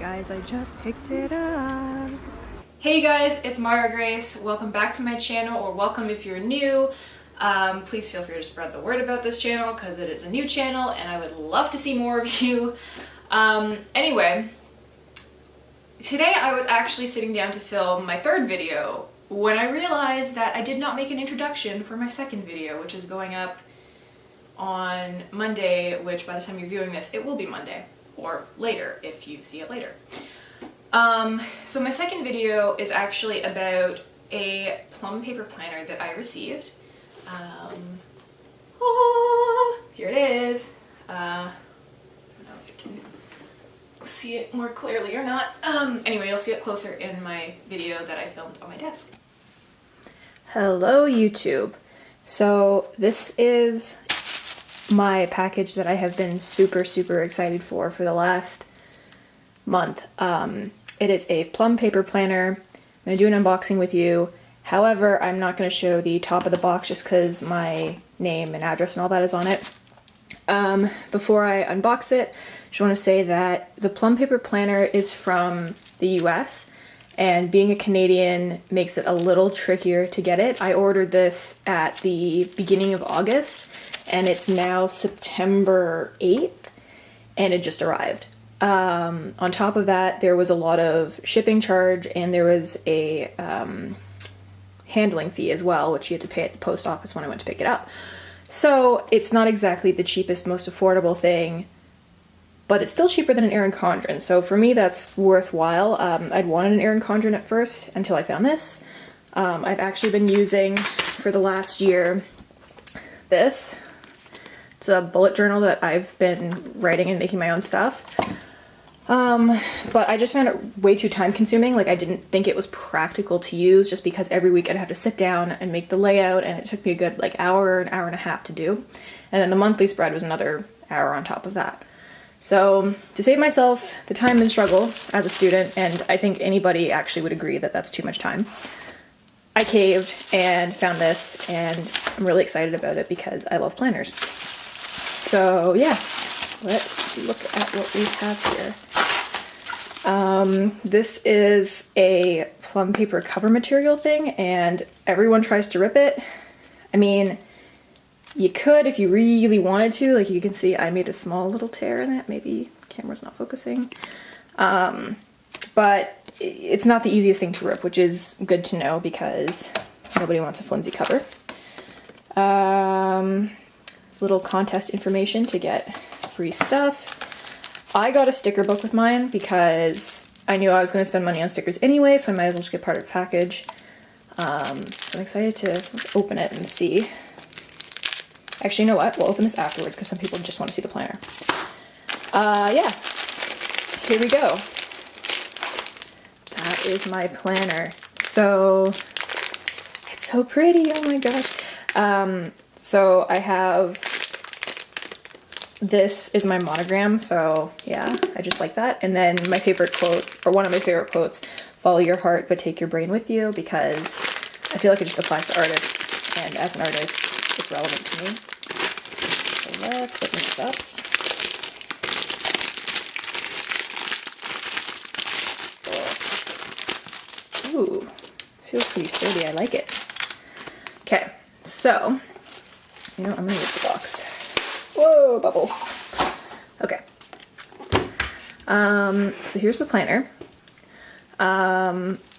guys, I just picked it up. Hey guys, it's Mara Grace. Welcome back to my channel, or welcome if you're new. Please feel free to spread the word about this channel because it is a new channel and I would love to see more of you. Anyway, today I was actually sitting down to film my third video when I realized that I did not make an introduction for my second video, which is going up on Monday, which by the time you're viewing this, it will be Monday, or later if you see it later. So my second video is actually about a Plum paper planner that I received. Here it is. I don't know if you can see it more clearly or not. Anyway, you'll see it closer in my video that I filmed on my desk. Hello YouTube. So this is my package that I have been super excited for the last month. It is a Plum paper planner. I'm going to do an unboxing with you. However, I'm not going to show the top of the box just because my name and address and all that is on it. Before I unbox it, I just want to say that the Plum paper planner is from the US, and being a Canadian makes it a little trickier to get it. I ordered this at the beginning of August, and it's now September 8th, and it just arrived. On top of that, there was a lot of shipping charge, and there was a handling fee as well, which you had to pay at the post office when I went to pick it up. So it's not exactly the cheapest, most affordable thing, but it's still cheaper than an Erin Condren. So for me, that's worthwhile. I'd wanted an Erin Condren at first until I found this. I've actually been using for the last year this. It's a bullet journal that I've been writing and making my own stuff. But I just found it way too time consuming. Like, I didn't think it was practical to use just because every week I'd have to sit down and make the layout, and it took me a good like hour, an hour and a half to do. And then the monthly spread was another hour on top of that. So to save myself the time and struggle as a student, and I think anybody actually would agree that that's too much time, I caved and found this, and I'm really excited about it because I love planners. So yeah, let's look at what we have here. This is a Plum paper cover material thing, and everyone tries to rip it. I mean, you could if you really wanted to. Like, you can see I made a small little tear in it. Maybe the camera's not focusing. But it's not the easiest thing to rip, which is good to know because nobody wants a flimsy cover. Little contest information to get free stuff. I got a sticker book with mine because I knew I was going to spend money on stickers anyway, so I might as well just get part of the package. So I'm excited to open it and see. Actually, you know what? We'll open this afterwards because some people just want to see the planner. Yeah, here we go. That is my planner. So, it's so pretty, oh my gosh. So I have, this is my monogram, so yeah, I just like that. And then my favorite quote, or one of my favorite quotes, follow your heart but take your brain with you, because I feel like it just applies to artists, and as an artist, it's relevant to me. So let's open this up. Ooh, feels pretty sturdy, I like it. Okay, so, you know, I'm gonna rip the box. Whoa, bubble. Okay. So here's the planner.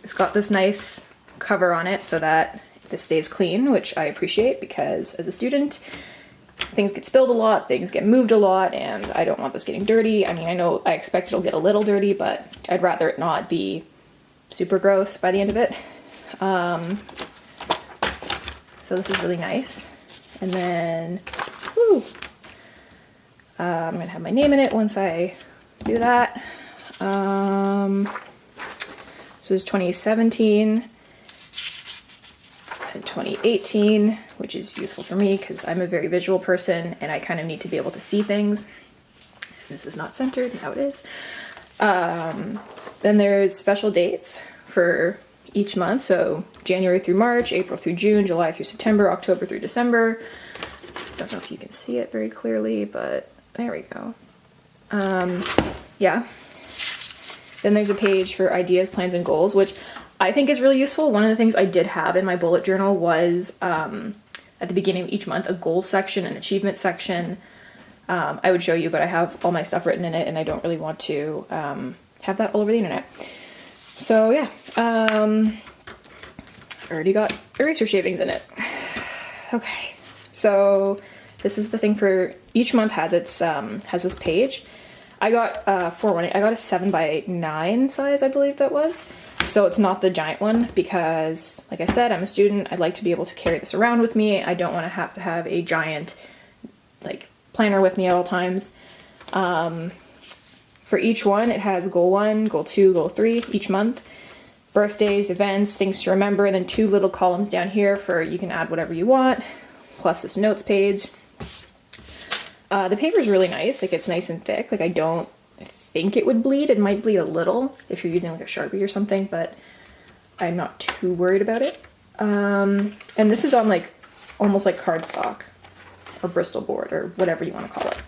It's got this nice cover on it so that this stays clean, which I appreciate because as a student, things get spilled a lot, things get moved a lot, and I don't want this getting dirty. I mean, I know I expect it'll get a little dirty, but I'd rather it not be super gross by the end of it. So this is really nice. And then, woo, I'm gonna have my name in it once I do that. So this is 2017 and 2018, which is useful for me because I'm a very visual person and I kind of need to be able to see things. This is not centered, now it is. Then there's special dates for each month, so January through March, April through June, July through September, October through December. Don't know if you can see it very clearly, but there we go. Yeah. Then there's a page for ideas, plans, and goals, which I think is really useful. One of the things I did have in my bullet journal was at the beginning of each month, a goals section, an achievement section. I would show you, but I have all my stuff written in it and I don't really want to have that all over the internet. So yeah, I already got eraser shavings in it. Okay, so this is the thing for each month has its has this page. I got forewarning. I got a 7x9 size, I believe that was. So it's not the giant one because, like I said, I'm a student. I'd like to be able to carry this around with me. I don't want to have a giant like planner with me at all times. For each one, it has goal 1, goal 2, goal 3 each month. Birthdays, events, things to remember, and then 2 little columns down here for you can add whatever you want, plus this notes page. The paper is really nice, like it's nice and thick. Like I don't think it would bleed. It might bleed a little if you're using like a Sharpie or something, but I'm not too worried about it. And this is on like almost like cardstock or Bristol board or whatever you want to call it.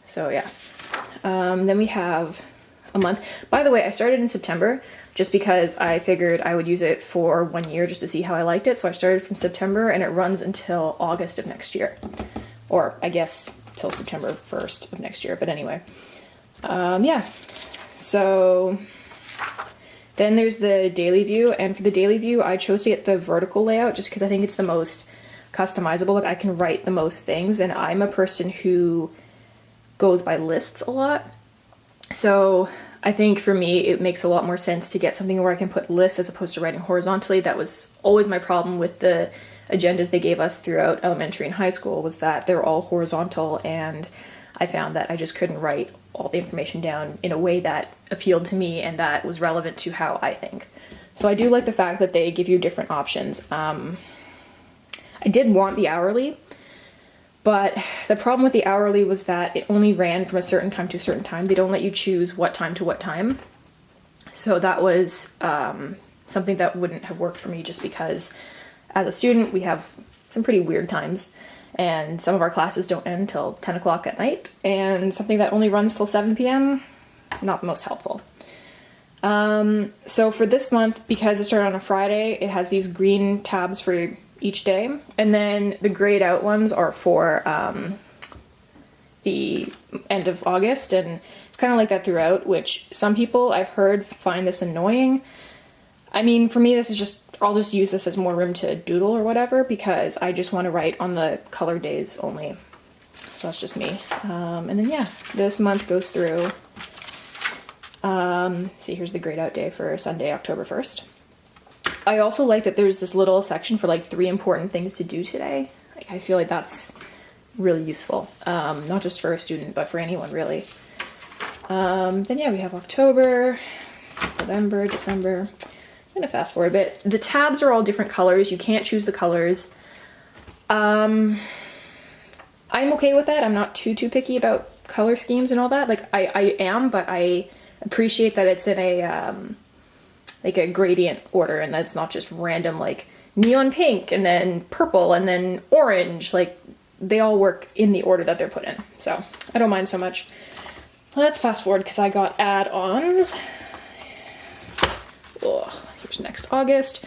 So yeah. Then we have a month. By the way, I started in September just because I figured I would use it for 1 year just to see how I liked it. So I started from September and it runs until August of next year. Or I guess till September 1st of next year. But anyway, yeah. So then there's the daily view. And for the daily view, I chose to get the vertical layout just because I think it's the most customizable. Like I can write the most things and I'm a person who goes by lists a lot. So I think for me, it makes a lot more sense to get something where I can put lists as opposed to writing horizontally. That was always my problem with the agendas they gave us throughout elementary and high school, was that they're all horizontal, and I found that I just couldn't write all the information down in a way that appealed to me and that was relevant to how I think. So I do like the fact that they give you different options. I did want the hourly, but the problem with the hourly was that it only ran from a certain time to a certain time. They don't let you choose what time to what time. So that was something that wouldn't have worked for me just because as a student, we have some pretty weird times and some of our classes don't end until 10 o'clock at night, and something that only runs till 7 p.m., not the most helpful. So for this month, because it started on a Friday, it has these green tabs for each day, and then the grayed out ones are for the end of August, and it's kind of like that throughout, which some people I've heard find this annoying. I mean, for me, this is just, I'll just use this as more room to doodle or whatever, because I just want to write on the color days only. So that's just me. And then yeah, this month goes through, see, here's the grayed out day for Sunday, October 1st. I also like that there's this little section for like 3 important things to do today. Like, I feel like that's really useful. Not just for a student, but for anyone really. Then yeah, we have October, November, December. I'm gonna fast forward a bit. The tabs are all different colors. You can't choose the colors. I'm okay with that. I'm not too picky about color schemes and all that. Like I am, but I appreciate that it's in a like a gradient order and that's not just random like neon pink and then purple and then orange. Like they all work in the order that they're put in. So I don't mind so much. Let's fast forward because I got add-ons. Here's next August.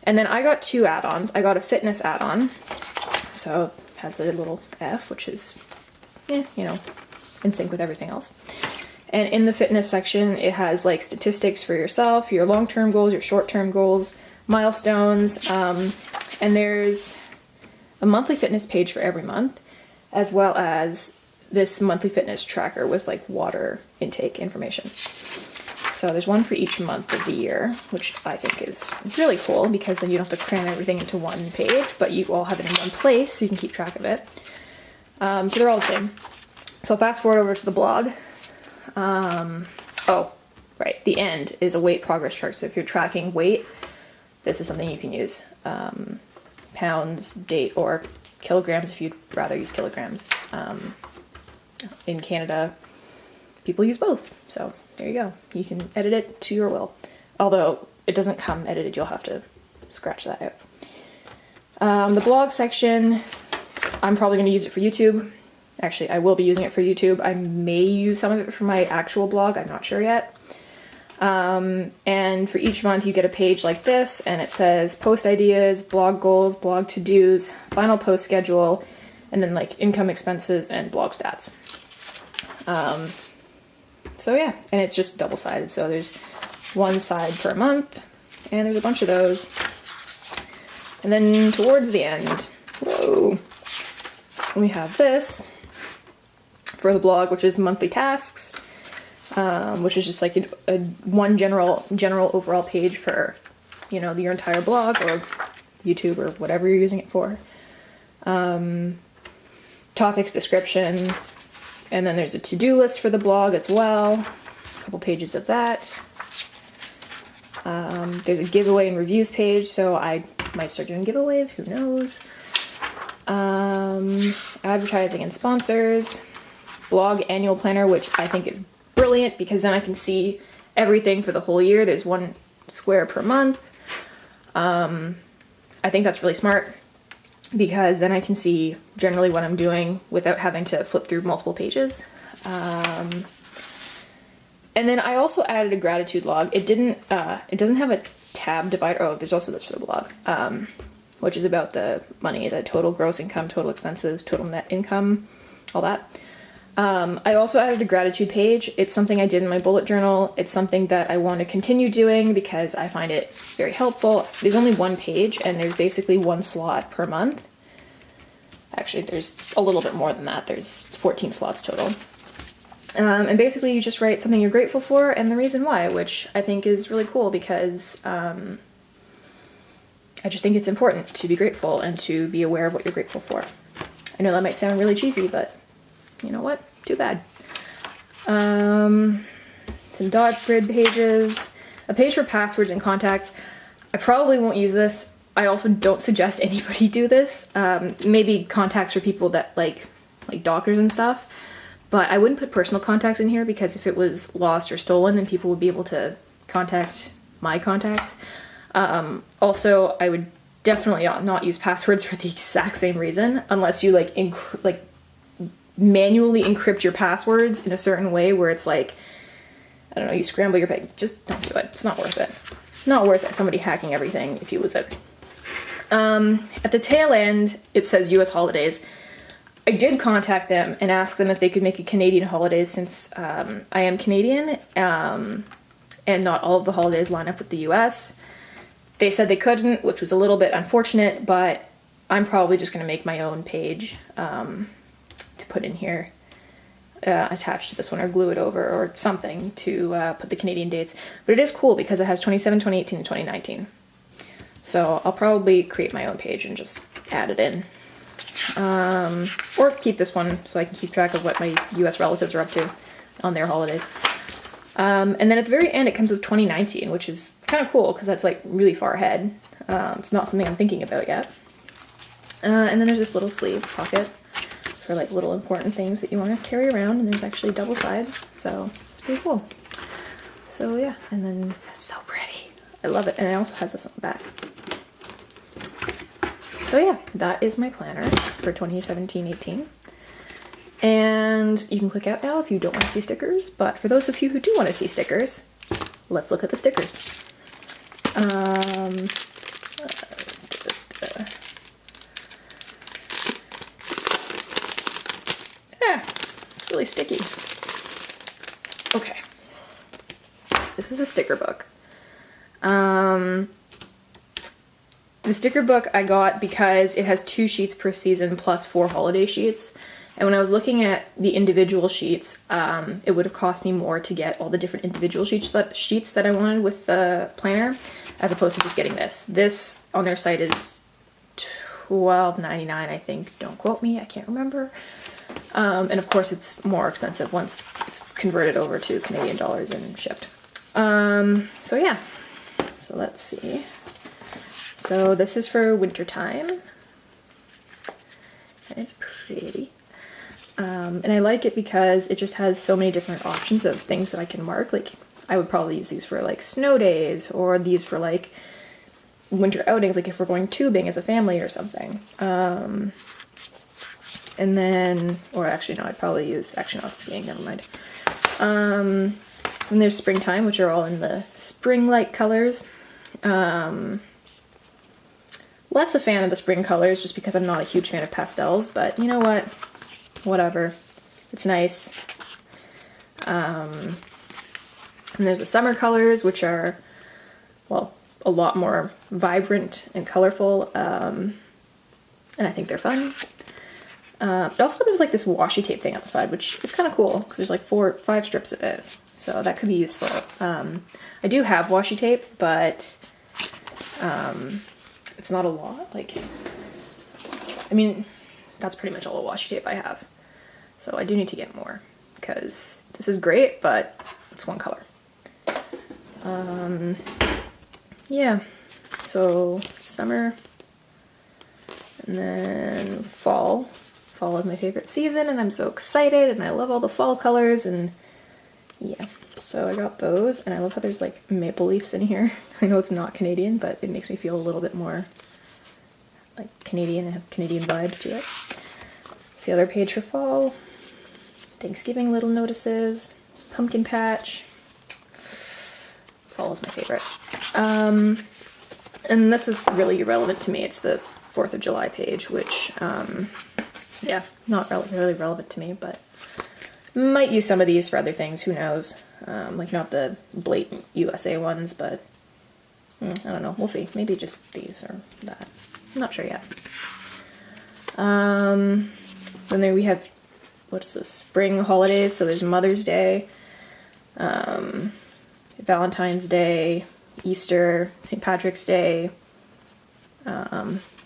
And then I got 2 add-ons. I got a fitness add-on. So it has a little F, which is, you know, in sync with everything else. And in the fitness section, it has like statistics for yourself, your long-term goals, your short-term goals, milestones, and there's a monthly fitness page for every month, as well as this monthly fitness tracker with like water intake information. So there's one for each month of the year, which I think is really cool because then you don't have to cram everything into one page, but you all have it in one place so you can keep track of it. So they're all the same. So fast forward over to the blog. Oh, right, the end is a weight progress chart. So if you're tracking weight, this is something you can use. Pounds, date, or kilograms if you'd rather use kilograms. In Canada, people use both. So there you go. You can edit it to your will. Although it doesn't come edited, you'll have to scratch that out. The blog section, I'm probably going to use it for YouTube. Actually, I will be using it for YouTube. I may use some of it for my actual blog. I'm not sure yet. And for each month you get a page like this, and it says post ideas, blog goals, blog to-dos, final post schedule, and then like income, expenses, and blog stats. So yeah, and it's just double-sided, so there's one side per month, and there's a bunch of those. And then towards the end, whoa, we have this for the blog, which is monthly tasks, which is just like a one general overall page for, you know, your entire blog or YouTube or whatever you're using it for. Topics, description, and then there's a to-do list for the blog as well. A couple pages of that. There's a giveaway and reviews page, so I might start doing giveaways, who knows. Advertising and sponsors. Blog annual planner, which I think is brilliant because then I can see everything for the whole year. There's one square per month. I think that's really smart because then I can see generally what I'm doing without having to flip through multiple pages. And then I also added a gratitude log. It doesn't have a tab divider. Oh, there's also this for the blog, which is about the money, the total gross income, total expenses, total net income, all that. I also added a gratitude page. It's something I did in my bullet journal. It's something that I want to continue doing because I find it very helpful. There's only one page and there's basically one slot per month. Actually, there's a little bit more than that. There's 14 slots total. And basically you just write something you're grateful for and the reason why, which I think is really cool because I just think it's important to be grateful and to be aware of what you're grateful for. I know that might sound really cheesy, but you know what? Too bad. Some dot grid pages, a page for passwords and contacts. I probably won't use this. I also don't suggest anybody do this. Maybe contacts for people that like doctors and stuff. But I wouldn't put personal contacts in here because if it was lost or stolen, then people would be able to contact my contacts. Also, I would definitely not use passwords for the exact same reason, unless you manually encrypt your passwords in a certain way where it's like, I don't know, you scramble your page. Just don't do it. It's not worth it. Not worth it. Somebody hacking everything if you lose it. At the tail end, it says US holidays. I did contact them and ask them if they could make a Canadian holiday since I am Canadian and not all of the holidays line up with the US. They said they couldn't, which was a little bit unfortunate, but I'm probably just going to make my own page to put in here attached to this one or glue it over or something to put the Canadian dates. But it is cool because it has 2017, 2018, and 2019. So I'll probably create my own page and just add it in. Or keep this one so I can keep track of what my US relatives are up to on their holidays. And then at the very end it comes with 2019, which is kind of cool because that's like really far ahead. It's not something I'm thinking about yet. And then there's this little sleeve pocket for like little important things that you want to carry around, and there's actually double side, so it's pretty cool. So yeah, and then it's so pretty. I love it, and it also has this on the back. So yeah, that is my planner for 2017-18. And you can click out now if you don't want to see stickers, but for those of you who do want to see stickers, let's look at the stickers. Yeah, it's really sticky. Okay. This is the sticker book. The sticker book I got because it has 2 sheets per season plus 4 holiday sheets. And when I was looking at the individual sheets, it would have cost me more to get all the different individual sheets that I wanted with the planner, as opposed to just getting this. This on their site is $12.99, I think. Don't quote me, I can't remember. And of course it's more expensive once it's converted over to Canadian dollars and shipped. So yeah, so let's see. So this is for winter time, and it's pretty. And I like it because it just has so many different options of things that I can mark. Like, I would probably use these for like snow days, or these for like winter outings, like if we're going tubing as a family or something. And then, or actually no, I'd probably use, actually not skiing, never mind. And Then there's springtime, which are all in the spring-like colors. Less a fan of the spring colors just because I'm not a huge fan of pastels, but you know what? Whatever. It's nice. And there's the summer colors, which are, well, a lot more vibrant and colorful, and I think they're fun. But also there's like this washi tape thing on the side, which is kind of cool because there's like 5 strips of it, so that could be useful. I do have washi tape, but it's not a lot. Like, I mean, that's pretty much all the washi tape I have. So I do need to get more because this is great, but it's one color. Yeah, so summer and then fall. Fall is my favorite season and I'm so excited and I love all the fall colors and yeah. So I got those and I love how there's like maple leaves in here. I know it's not Canadian, but it makes me feel a little bit more like Canadian and have Canadian vibes to it. It's the other page for fall. Thanksgiving little notices. Pumpkin patch. Fall is my favorite. And this is really irrelevant to me. It's the 4th of July page, which, yeah, not really relevant to me, but might use some of these for other things, who knows. Like not the blatant USA ones, but I don't know, we'll see. Maybe just these or that. I'm not sure yet. Then there we have, what's this, spring holidays, so there's Mother's Day, Valentine's Day, Easter, St. Patrick's Day,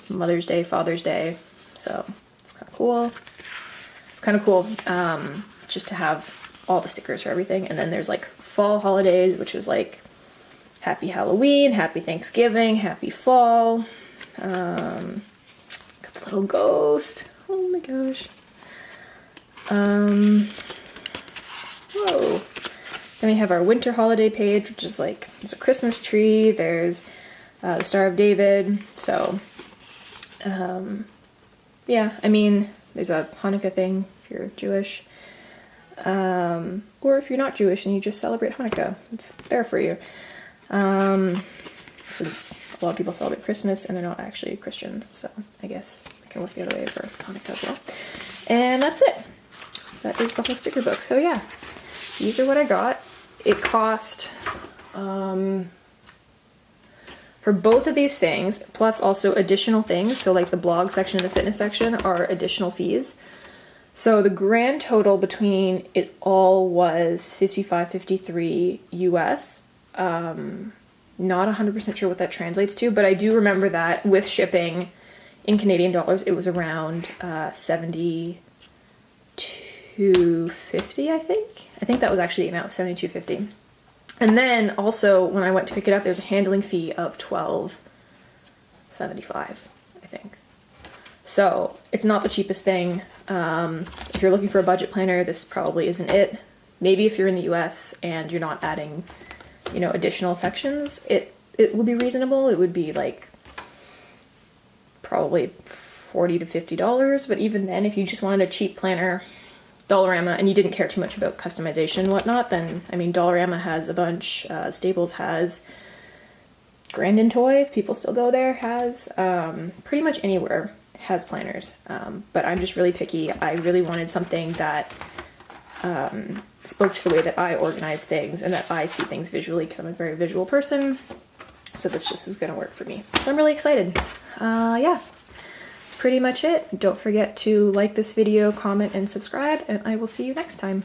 Mother's Day, Father's Day, so it's kind of cool. It's kind of cool just to have all the stickers for everything. And then there's like fall holidays, which is like Happy Halloween, Happy Thanksgiving, Happy Fall. Got the little ghost. Oh my gosh. Whoa. Then we have our winter holiday page, which is like, there's a Christmas tree, there's the Star of David, so, yeah, I mean, there's a Hanukkah thing if you're Jewish, or if you're not Jewish and you just celebrate Hanukkah, it's there for you, since a lot of people celebrate Christmas and they're not actually Christians, so I guess it can work the other way for Hanukkah as well. And that's it. That is the whole sticker book. So yeah, these are what I got. It cost, for both of these things, plus also additional things, so like the blog section and the fitness section are additional fees. So the grand total between it all was $55.53 US. Not 100% sure what that translates to, but I do remember that with shipping in Canadian dollars, it was around $72.50, I think. I think that was actually the amount, $72.50. And then also when I went to pick it up, there's a handling fee of $12.75, I think. So it's not the cheapest thing. If you're looking for a budget planner, this probably isn't it. Maybe if you're in the US and you're not adding, you know, additional sections, it would be reasonable. It would be like probably $40 to $50. But even then, if you just wanted a cheap planner, Dollarama, and you didn't care too much about customization and whatnot, then, I mean, Dollarama has a bunch, Staples has, Grandin Toy, if people still go there, has, pretty much anywhere has planners, but I'm just really picky. I really wanted something that spoke to the way that I organize things and that I see things visually, because I'm a very visual person, so this just is going to work for me. So I'm really excited. Yeah. Pretty much it. Don't forget to like this video, comment, and subscribe, and I will see you next time.